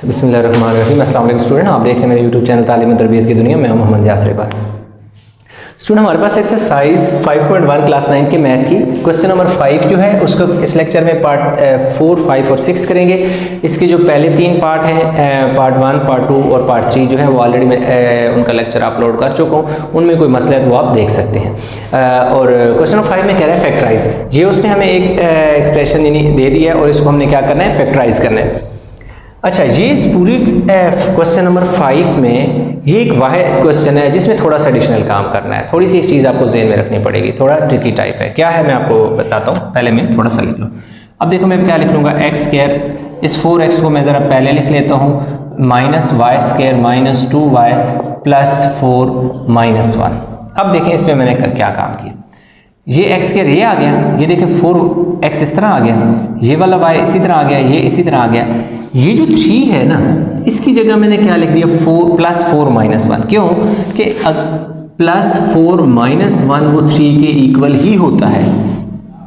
बिस्मिल्लाहिर्रहमानिर्रहीम। अस्सलाम वालेकुम स्टूडेंट, आप देख रहे हैं मेरे यूट्यूब चैनल तालीम तरबियत की दुनिया में। मैं मोहम्मद यासिर इकबाल। स्टूडेंट, हमारे पास एक्सरसाइज 5.1 क्लास 9 के मैथ की क्वेश्चन नंबर 5 जो है उसको इस लेक्चर में पार्ट 4, 5 और 6 करेंगे। इसके जो पहले 3 पार्ट हैं, पार्ट 1, पार्ट 2 और पार्ट 3 जो है वो ऑलरेडी मैं उनका लेक्चर अपलोड कर चुका हूँ। उनमें कोई मसला है तो वो आप देख सकते हैं। और क्वेश्चन नंबर 5 में कह रहा है फैक्टराइज। ये उसने हमें एक एक्सप्रेशन यानी दे दिया है और इसको हमने क्या करना है, फैक्टराइज करना है। अच्छा, ये इस पूरी क्वेश्चन नंबर 5 में ये एक वाहिद क्वेश्चन है जिसमें थोड़ा सा एडिशनल काम करना है। थोड़ी सी एक चीज़ आपको ज़हन में रखनी पड़ेगी, थोड़ा ट्रिकी टाइप है। क्या है मैं आपको बताता हूँ, पहले मैं थोड़ा सा लिख लूँ। अब देखो मैं क्या लिख लूँगा, एक्स स्क्वायर, इस 4x को मैं ज़रा पहले लिख लेता हूँ, minus Y square minus 2y plus 4 minus 1। अब देखें इसमें मैंने क्या काम किया। ये x स्क्वायर ये आ गया, ये देखें 4x इस तरह आ गया, ये वाला y इसी तरह आ गया, ये इसी तरह आ गया। ये जो 3 है ना, इसकी जगह मैंने क्या लिख दिया, 4 प्लस 4 माइनस 1। क्यों कि प्लस 4 माइनस 1 वो 3 के इक्वल ही होता है।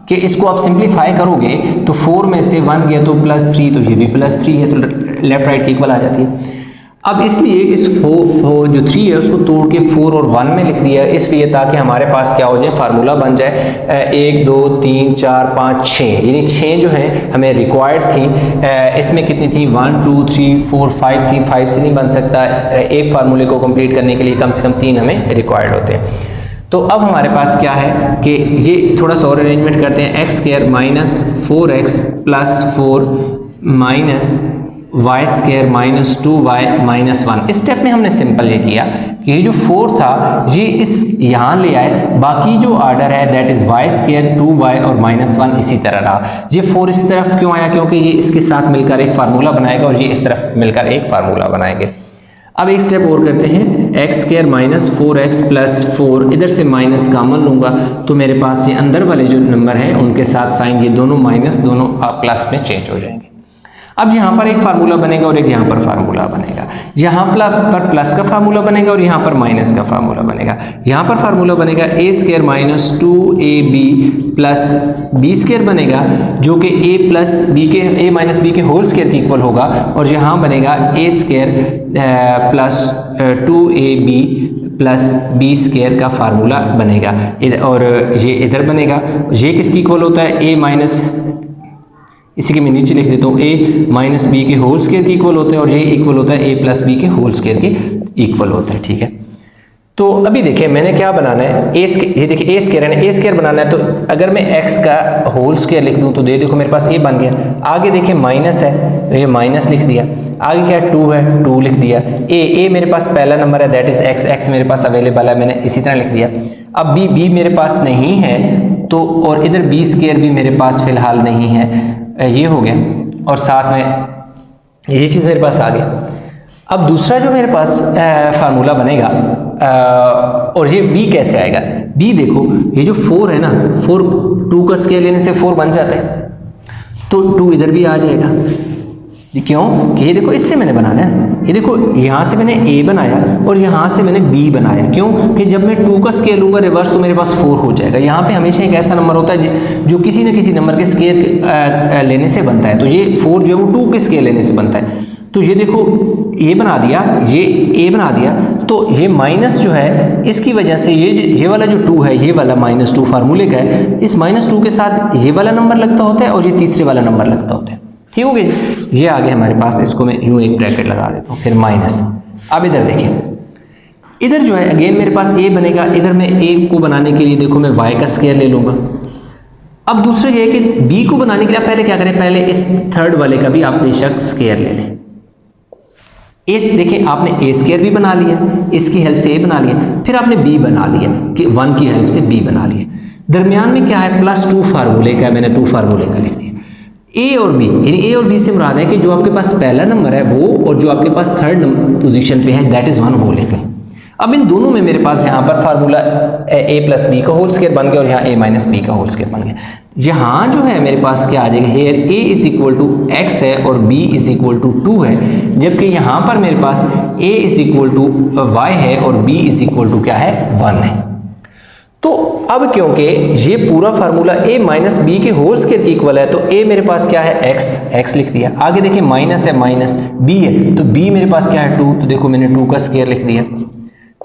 कि इसको आप सिंप्लीफाई करोगे तो 4 में से 1 गया तो प्लस 3, तो ये भी प्लस 3 है, तो लेफ्ट राइट की इक्वल आ जाती है। अब इसलिए इस 4 जो 3 है उसको तोड़ के 4 और 1 में लिख दिया, इसलिए ताकि हमारे पास क्या हो जाए, फार्मूला बन जाए 1 2 3 4 5 6, यानी 6 जो है हमें रिक्वायर्ड थी। इसमें कितनी थी, 1 2 3 4 5 थी, 5 से नहीं बन सकता। एक फार्मूले को कंप्लीट करने के लिए कम से कम 3 हमें रिक्वायर्ड होते हैं। तो अब हमारे पास क्या है कि ये थोड़ा सा और अरेंजमेंट करते हैं। X square minus 4x plus 4 minus Y square minus 2y minus 1। इस स्टेप में हमने सिंपल ये किया कि ये जो 4 था ये इस यहाँ ले आए, बाकी जो ऑर्डर है that is why square 2y और माइनस 1 इसी तरह रहा। ये 4 इस तरफ क्यों आया, क्योंकि ये इसके साथ मिलकर एक फार्मूला बनाएगा और ये इस तरफ मिलकर एक फार्मूला बनाएंगे। अब एक स्टेप और करते हैं, X square minus 4x plus 4, इधर से माइनस कॉमन लूँगा तो मेरे पास ये अंदर वाले जो नंबर हैं उनके साथ साइन ये दोनों माइनस दोनों प्लस में चेंज हो जाएंगे। अब यहाँ पर एक फार्मूला बनेगा और एक यहाँ पर फार्मूला बनेगा। यहाँ पर प्लस का फार्मूला बनेगा और यहाँ पर माइनस का फार्मूला बनेगा। यहाँ पर फार्मूला बनेगा a square minus 2ab plus b square बनेगा, जो कि a प्लस बी के a माइनस बी के होल स्क्वायर के इक्वल होगा। और यहाँ बनेगा a square plus 2ab plus b square का फार्मूला बनेगा। और ये इधर बनेगा, ये किसकी इक्वल होता है, a माइनस, इसी के मैं नीचे लिख देता हूँ, a माइनस बी के होल स्क्वायर के इक्वल होते हैं और ये इक्वल होता है a प्लस बी के होल स्क्वायर के इक्वल होता है। ठीक है, तो अभी देखिए मैंने क्या बनाना है, ये देखिए a स्क्वायर है ना, a स्क्वायर बनाना है। तो अगर मैं x का होल स्क्वायर लिख दूँ तो देखो मेरे पास a बन गया। आगे देखिए माइनस है तो ये माइनस लिख दिया, आगे क्या 2 है 2 लिख दिया। a मेरे पास पहला नंबर है दैट इज x मेरे पास अवेलेबल है, मैंने इसी तरह लिख दिया। अब b मेरे पास नहीं है तो, और इधर b स्क्वायर भी मेरे पास फिलहाल नहीं है, ये हो गया। और साथ में ये चीज़ मेरे पास आ गई। अब दूसरा जो मेरे पास फार्मूला बनेगा, और ये b कैसे आएगा, b देखो ये जो 4 है ना, 4 2 का स्क्वायर लेने से 4 बन जाता है, तो 2 इधर भी आ जाएगा। क्यों कि ये देखो इससे मैंने बनाना है, ये देखो यहाँ से मैंने a बनाया और यहाँ से मैंने b बनाया। क्यों कि जब मैं 2 का स्क्वायर लूँगा रिवर्स तो मेरे पास 4 हो जाएगा। यहाँ पे हमेशा एक ऐसा नंबर होता है जो किसी न किसी नंबर के स्क्वायर लेने से बनता है, तो ये 4 जो है वो 2 के स्क्वायर लेने से बनता है। तो ये देखो a बना दिया, ये a बना दिया, तो ये माइनस जो है इसकी वजह से ये वाला जो 2 है, ये वाला माइनस 2 फार्मूले का है, इस माइनस 2 के साथ ये वाला नंबर लगता होता है और ये तीसरे वाला नंबर लगता होता है। ठीक हो गया, ये आगे हमारे पास, इसको मैं यूँ एक ब्रैकेट लगा देता हूँ, फिर माइनस। अब इधर देखें, इधर जो है अगेन मेरे पास a बनेगा, इधर मैं a को बनाने के लिए देखो मैं y का स्क्वायर ले लूँगा। अब दूसरा ये है कि b को बनाने के लिए आप पहले क्या करें, पहले इस थर्ड वाले का भी आप बेशक स्क्वायर ले लें। इस देखें आपने a स्क्वायर भी बना लिया, इसकी हेल्प से a बना लिया, फिर आपने b बना लिया कि 1 की हेल्प से b बना लिया। दरमियान में क्या है, प्लस 2 फार्मूले का, मैंने 2 फार्मूले का लिख दिया। a और b, यानी a और b से मुराद है कि जो आपके पास पहला नंबर है वो और जो आपके पास थर्ड पोजीशन पे है दैट इज 1, वो लिख लें। अब इन दोनों में मेरे पास यहाँ पर फार्मूला a प्लस बी का होल स्क्वायर बन गया और यहाँ a माइनस बी का होल स्क्वायर बन गया। यहाँ जो है मेरे पास क्या आ जाएगा, here a is equal to x है और b इज इक्वल टू 2 है, जबकि यहाँ पर मेरे पास a is equal to y है और b इज इक्वल टू क्या है, 1 है। तो अब क्योंकि ये पूरा फार्मूला a माइनस बी के होल स्क्वायर के इक्वल है, तो a मेरे पास क्या है x लिख दिया। आगे देखिए माइनस है, माइनस b है, तो b मेरे पास क्या है 2, तो देखो मैंने 2 का स्क्वायर लिख दिया।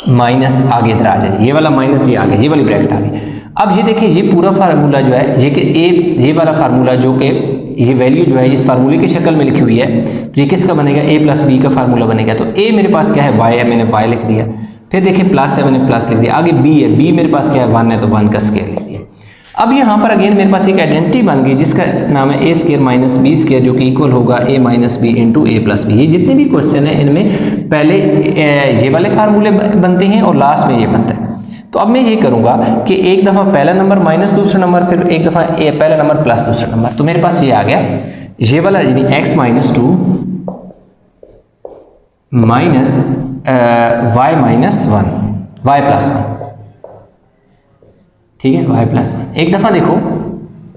माइनस आगे इधर आ जाए, ये वाला माइनस ये आ गया, ये वाली ब्रैकेट आ गई। अब ये देखिए ये पूरा फार्मूला जो है ये कि ये वाला फार्मूला जो कि ये वैल्यू जो है इस फार्मूले की शक्ल में लिखी हुई है, तो ये किसका बनेगा, a प्लस बी का फार्मूला बनेगा। तो a मेरे पास क्या है y है, मैंने y लिख दिया। फिर देखिए प्लस है, मैंने प्लस लिख दिया। आगे b है, b मेरे पास क्या है 1 है, तो 1 का स्क्वायर लिख दिया। अब यहाँ पर अगेन मेरे पास एक आइडेंटिटी बन गई जिसका नाम है a square minus B square, जो कि इक्वल होगा a minus B into a plus B. ये जितने भी क्वेश्चन है इनमें पहले ये वाले फार्मूले बनते हैं और लास्ट में ये बनता है। तो अब मैं ये करूंगा कि एक दफ़ा पहला नंबर माइनस दूसरा नंबर, फिर एक दफ़ा पहला नंबर प्लस दूसरा नंबर। तो मेरे पास ये आ गया ये वाला, यानी x minus 2 minus y minus 1 y plus 1, ठीक है, y प्लस 1। एक दफ़ा देखो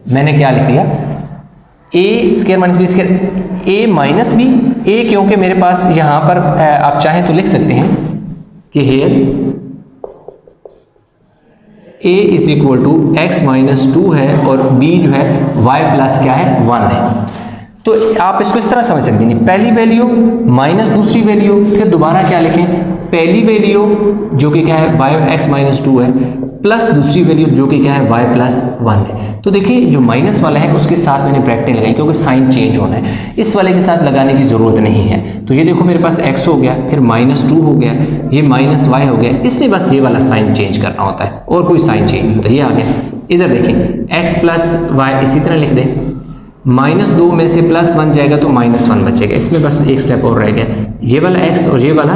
मैंने क्या लिख दिया, a square minus B square, a minus B, a क्योंकि मेरे पास यहाँ पर आप चाहें तो लिख सकते हैं कि here a is equal to X minus 2 है और b जो है y प्लस क्या है 1 है। तो आप इसको इस तरह समझ सकते हैं, पहली वैल्यू माइनस दूसरी वैल्यू, फिर दोबारा क्या लिखें, पहली वैल्यू जो कि क्या है y एक्स माइनस 2 है, प्लस दूसरी वैल्यू जो कि क्या है y प्लस 1 है। तो देखिए जो माइनस वाला है उसके साथ मैंने ब्रैकेट लगाई क्योंकि साइन चेंज होना है, इस वाले के साथ लगाने की ज़रूरत नहीं है। तो ये देखो मेरे पास x हो गया, फिर माइनस 2 हो गया, ये माइनस y हो गया, इसलिए बस ये वाला साइन चेंज करना होता है और कोई साइन चेंज नहीं होता। ये आ गया, इधर देखिए x प्लस वाई इसी तरह लिख दें, माइनस 2 में से प्लस 1 जाएगा तो माइनस 1 बचेगा, इसमें बस एक स्टेप और रह गया, ये वाला x और ये वाला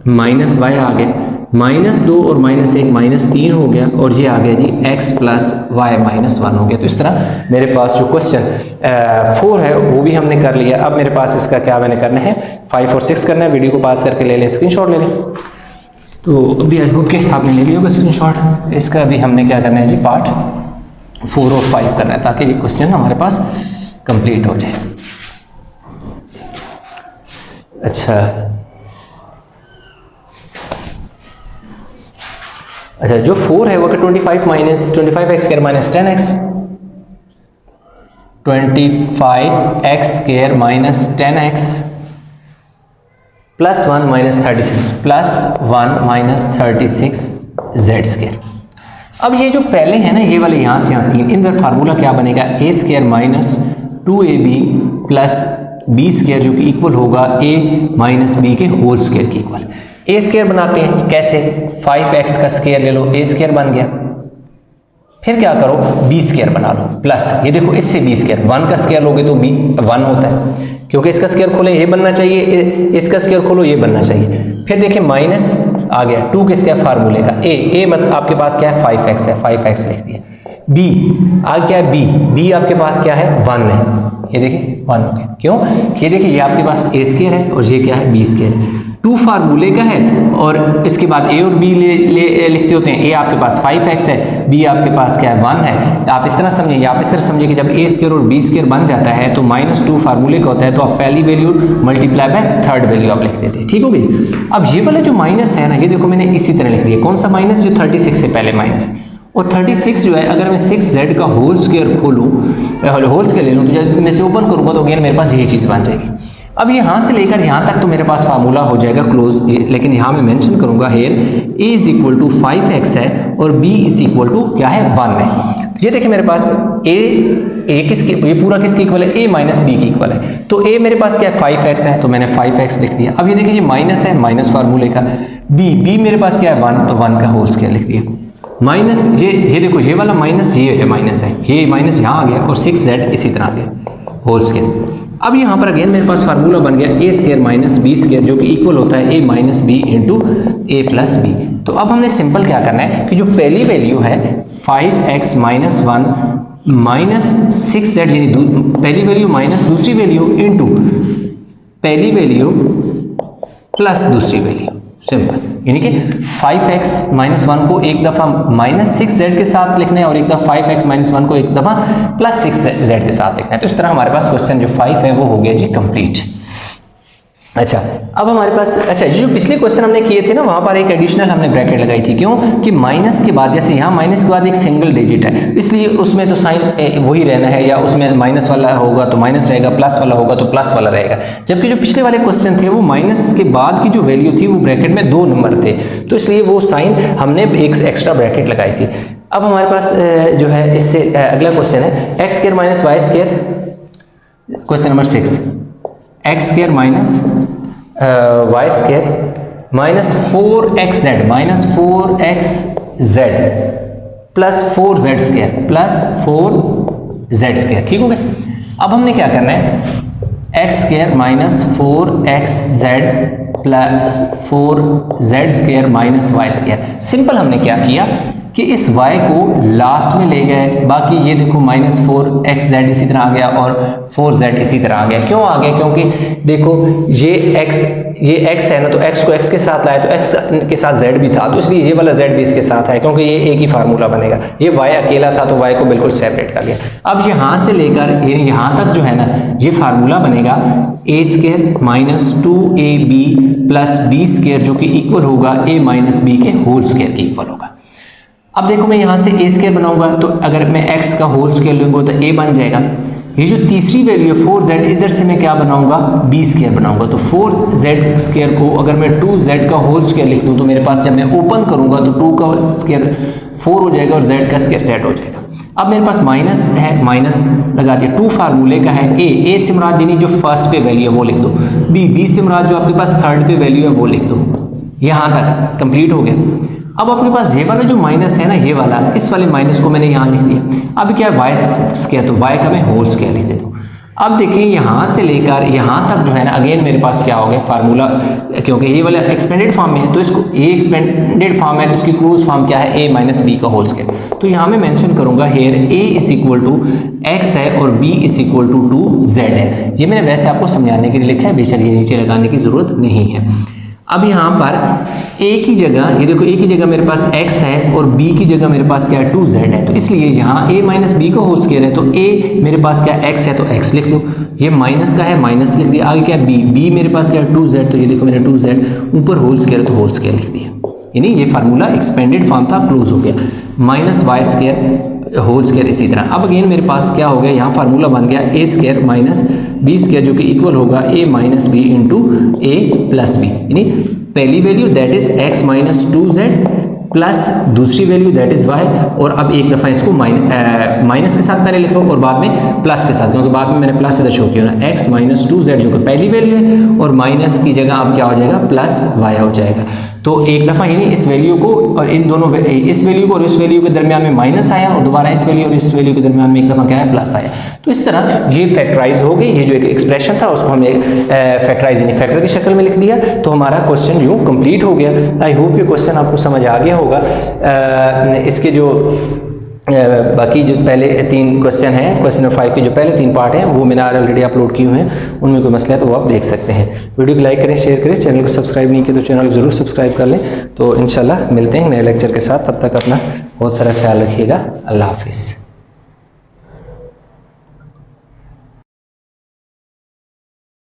माइनस y आ गया, माइनस 2 और माइनस 1 माइनस 3 हो गया, और ये आ गया जी x प्लस वाई माइनस 1 हो गया। तो इस तरह मेरे पास जो क्वेश्चन 4 है वो भी हमने कर लिया। अब मेरे पास इसका क्या मैंने करना है, 5 और 6 करना है। वीडियो को पास करके ले लें, स्क्रीनशॉट ले लें। तो अभी आई होप कि आपने ले लिया होगा स्क्रीनशॉट। इसका अभी हमने क्या करना है जी, पार्ट 4 और 5 करना है ताकि ये क्वेश्चन हमारे पास कंप्लीट हो जाए। अच्छा जो 4 है वो कि 25 minus 25x square minus 10x, 25x square minus 10x plus 1 minus 36 plus 1 minus 36 z square. अब ये जो पहले है ना, ये वाले यहाँ से यहाँ 3, इनका फार्मूला क्या बनेगा, a square minus 2ab plus b square, जो कि इक्वल होगा a माइनस b के होल स्क्वायर के इक्वल। ए स्क्वायर बनाते हैं कैसे, 5x का स्क्वायर ले लो, ए स्क्वायर बन गया। फिर क्या करो, बी स्क्वायर बना लो, प्लस ये देखो इससे बी स्क्वायर, 1 का स्क्वायर लोगे तो बी 1 होता है, क्योंकि इसका स्क्वायर खोले ये बनना चाहिए, इसका स्क्वायर खोलो ये बनना चाहिए। फिर देखिए माइनस आ गया 2 किसका फार्मूले का, ए मतलब आपके पास क्या है 5x है, 5x लिख दिया। बी आ क्या है, बी आपके पास क्या है 1 है, ये देखिए 1 हो गया। क्यों, ये देखिए ये आपके पास ए स्क्वायर है और ये क्या है बी स्क्वायर है। 2 फार्मूले का है और इसके बाद ए और बी लिखते होते हैं। ए आपके पास 5x है, बी आपके पास क्या है 1 है। आप इस तरह समझिए, आप इस तरह समझिए कि जब ए स्क्वायर और बी स्क्वायर बन जाता है तो -2 फार्मूले का होता है, तो आप पहली value multiply by third value आप लिख देते हैं, ठीक हो गई। अब ये वाला जो माइनस है ना, ये देखो मैंने इसी तरह लिख दिया। कौन सा माइनस, जो 36 से पहले माइनस, और 36 जो है अगर मैं 6z का होल स्क्वायर खोलूँ, होल स्क्वायर ले लूँ, तो जब मैं से ओपन करूँगा तो अगेन मेरे पास यही चीज़ बन जाएगी। अब यहाँ से लेकर यहाँ तक तो मेरे पास फार्मूला हो जाएगा क्लोज, लेकिन यहाँ मैं मेंशन करूँगा here a is equal to 5x है और b इज इक्वल टू क्या है 1 है। तो ये देखिए मेरे पास a किसके, ये पूरा किसके इक्वल है, a माइनस बी की इक्वल है। तो a मेरे पास क्या है 5x है, तो मैंने 5x लिख दिया। अब ये देखिए ये माइनस है, माइनस फार्मूले का, b मेरे पास क्या है 1, तो 1 का होल स्क्वायर लिख दिया। माइनस ये देखो ये वाला माइनस, ये है माइनस है, ये माइनस यहाँ आ गया और 6z इसी तरह आ गया होल स्क्वायर। अब यहाँ पर अगेन मेरे पास फार्मूला बन गया a square minus B square, जो कि इक्वल होता है a minus B into A plus B. तो अब हमने सिंपल क्या करना है कि जो पहली वैल्यू है 5x माइनस 1 माइनस 6z, यानी पहली वैल्यू माइनस दूसरी वैल्यू इंटू पहली वैल्यू प्लस दूसरी वैल्यू, सिंपल। यानी कि 5x माइनस 1 को एक दफ़ा माइनस 6z के साथ लिखना है और एक दफ़ा 5x माइनस 1 को एक दफ़ा प्लस 6z के साथ लिखना है। तो इस तरह हमारे पास क्वेश्चन जो 5 है वो हो गया जी कंप्लीट। अच्छा, अब हमारे पास अच्छा जो पिछले क्वेश्चन हमने किए थे ना, वहां पर एक एडिशनल हमने ब्रैकेट लगाई थी। क्यों कि माइनस के बाद, जैसे यहाँ माइनस के बाद एक सिंगल डिजिट है, इसलिए उसमें तो साइन वही रहना है, या उसमें माइनस वाला होगा तो माइनस रहेगा, प्लस वाला होगा तो प्लस वाला रहेगा। जबकि जो पिछले वाले क्वेश्चन थे वो माइनस के बाद की जो वैल्यू थी वो ब्रैकेट में 2 नंबर थे, तो इसलिए वो साइन हमने एक एक्स्ट्रा ब्रैकेट लगाई थी। अब हमारे पास जो है इससे अगला क्वेश्चन है X square minus Y square, question number 6, X square minus Y square minus 4xz minus 4xz plus 4z square plus 4z square. ठीक हो गया। अब हमने क्या करना है, X square minus 4xz plus 4z square minus Y square. Simple हमने क्या किया कि इस y को लास्ट में ले गए, बाकी ये देखो माइनस 4xz इसी तरह आ गया और 4z इसी तरह आ गया। क्यों आ गया? क्योंकि देखो ये x है ना, तो x को x के साथ लाए तो x के साथ z भी था, तो इसलिए ये वाला z भी इसके साथ है, क्योंकि ये एक ही फार्मूला बनेगा। ये y अकेला था तो y को बिल्कुल सेपरेट कर लिया। अब यहाँ से लेकर यहाँ तक जो है ना, ये फार्मूला बनेगा a square minus 2ab plus b square, जो कि इक्वल होगा a माइनस b के होल स्क्वायर के इक्वल होगा। अब देखो मैं यहाँ से a स्क्वायर बनाऊंगा, तो अगर मैं x का होल स्क्वायर लूंगा तो a बन जाएगा। ये जो तीसरी वैल्यू है 4z, इधर से मैं क्या बनाऊंगा, b स्क्वायर बनाऊंगा। तो 4z स्क्वायर को अगर मैं 2z का होल स्क्वायर लिख दूं तो मेरे पास जब मैं ओपन करूंगा तो 2 का स्क्वायर 4 हो जाएगा और z का स्क्वायर z हो जाएगा। अब मेरे पास माइनस है, माइनस लगा दिया। 2 फार्मूले का है, a से मुराद यानी जो फर्स्ट पे वैल्यू है वो लिख दो, b से मुराद जो आपके पास थर्ड पे वैल्यू है वो लिख दो। यहाँ तक कंप्लीट हो गया। अब आपके पास ये वाला जो माइनस है ना, ये वाला, इस वाले माइनस को मैंने यहाँ लिख दिया। अब क्या है, वाई स्क्वायर, तो वाई का मैं होल स्क्वायर लिख देता हूँ। अब देखिए यहाँ से लेकर यहाँ तक जो है ना, अगेन मेरे पास क्या हो गया फार्मूला, क्योंकि ये वाला एक्सपेंडेड फॉर्म में है तो इसको, ये एक्सपेंडेड फॉर्म है तो इसकी क्लोज फॉर्म क्या है, a माइनस बी का होल स्क्वायर। तो यहाँ मैं मेंशन करूंगा here a is equal to x है और b is equal to 2z है। ये मैंने वैसे आपको समझाने के लिए लिखा है, बेशक ये नीचे लगाने की जरूरत नहीं है। अब यहाँ पर a की जगह, ये देखो a की जगह मेरे पास x है और b की जगह मेरे पास क्या है, 2z है, तो इसलिए यहाँ a माइनस बी का होल स्क्वायर है तो a मेरे पास क्या x है तो x लिख दो, ये माइनस का है माइनस लिख दिया। आगे क्या है b मेरे पास क्या है 2z, तो ये देखो मैंने 2z ऊपर होल स्क्वायर तो होल स्क्वायर लिख दिया। यानी ये फार्मूला एक्सपेंडेड फॉर्म था, क्लोज हो गया। Minus Y square whole square इसी तरह। अब अगेन मेरे पास क्या हो गया, यहाँ फार्मूला बन गया a square minus b square, जो कि इक्वल होगा a minus B into a plus B. यानी पहली value that is x minus 2z plus दूसरी वैल्यू दैट इज y, और अब एक दफ़ा इसको माइनस के साथ पहले लिखो और बाद में प्लस के साथ, क्योंकि बाद में मैंने प्लस इधर शो किया ना, x माइनस 2z जो कि पहली वैल्यू है, और माइनस की जगह अब क्या हो जाएगा, प्लस y हो जाएगा। तो एक दफ़ा यानी इस वैल्यू को और इन दोनों, इस वैल्यू को और इस वैल्यू के दरमियान में माइनस आया, और दोबारा इस वैल्यू और इस वैल्यू के दरमियान में एक दफ़ा क्या है, प्लस आया। तो इस तरह ये फैक्टराइज हो गई। ये जो एक एक्सप्रेशन था उसको हमने फैक्टराइज यानी फैक्टर की शक्ल में लिख दिया, तो हमारा क्वेश्चन यूँ कंप्लीट हो गया। आई होप ये क्वेश्चन आपको समझ आ गया होगा। इसके जो बाकी जो पहले 3 क्वेश्चन हैं, क्वेश्चन नंबर 5 के जो पहले 3 पार्ट हैं वो मैंने ऑलरेडी अपलोड किए हुए हैं, उनमें कोई मसला है तो वो आप देख सकते हैं। वीडियो को लाइक करें, शेयर करें, चैनल को सब्सक्राइब नहीं किया तो चैनल को जरूर सब्सक्राइब कर लें। तो इंशाल्लाह मिलते हैं नए लेक्चर के साथ, तब तक अपना बहुत सारा ख्याल रखिएगा। अल्लाह हाफिज़।